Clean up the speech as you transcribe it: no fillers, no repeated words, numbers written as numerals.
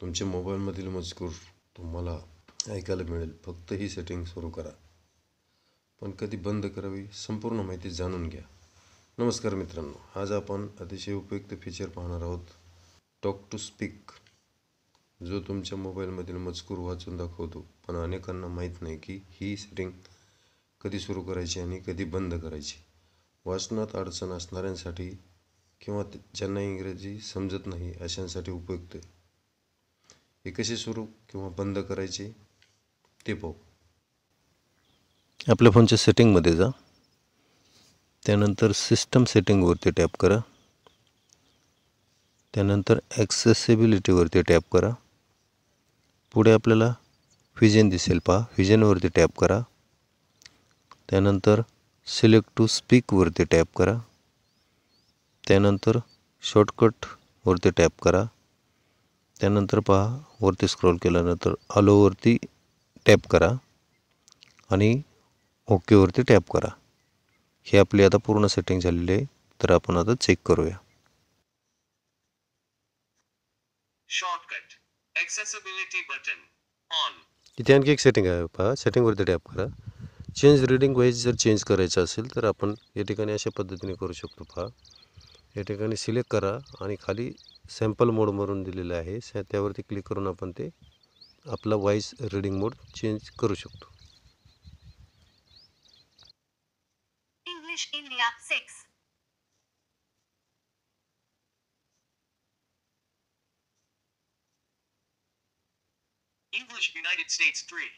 तुमच्या मोबाईलमधील मजकूर तुम्हाला ऐकायला मिळेल. फक्त ही सेटिंग सुरू करा. पण कधी बंद करावी संपूर्ण माहिती जाणून घ्या. नमस्कार मित्रांनो, आज आपण अतिशय उपयुक्त फीचर पाहणार आहोत. टॉक टू स्पीक, जो तुमच्या मोबाईलमधील मजकूर वाचून दाखवतो. पण अनेकांना माहीत नाही की ही सेटिंग कधी सुरू करायची आणि कधी बंद करायची. वाचनात अडचण असणाऱ्यांसाठी किंवा ज्यांना इंग्रजी समजत नाही अशांसाठी उपयुक्त आहे. हे कसे सुरू किंवा बंद करायचे ते पाहू. आपल्या फोनच्या सेटिंगमध्ये जा. त्यानंतर सिस्टम सेटिंगवरती टॅप करा. त्यानंतर ॲक्सेसिबिलिटीवरती टॅप करा. पुढे आपल्याला व्हिजन दिसेल, पहा. व्हिजनवरती टॅप करा. त्यानंतर सिलेक्ट टू स्पीकवरती टॅप करा. त्यानंतर शॉर्टकटवरती टॅप करा. त्यानंतर पहा, वरती स्क्रॉल केल्यानंतर अलोवरती टॅप करा आणि ओकेवरती टॅप करा. ही आपली आता पूर्ण सेटिंग झालेली आहे. तर आपण आता चेक करूया. Shortcut accessibility button on. इथे आणखी एक सेटिंग आहे, पहा. सेटिंगवरती टॅप करा. चेंज रीडिंग वाईज जर चेंज करायचं असेल तर आपण या ठिकाणी अशा पद्धतीने करू शकतो. पहा, या ठिकाणी सिलेक्ट करा आणि खाली सॅम्पल मोड म्हणून दिलेलं आहे, त्यावरती क्लिक करून आपण ते आपला व्हॉइस रीडिंग मोड चेंज करू शकतो. English India 6, English United States 3.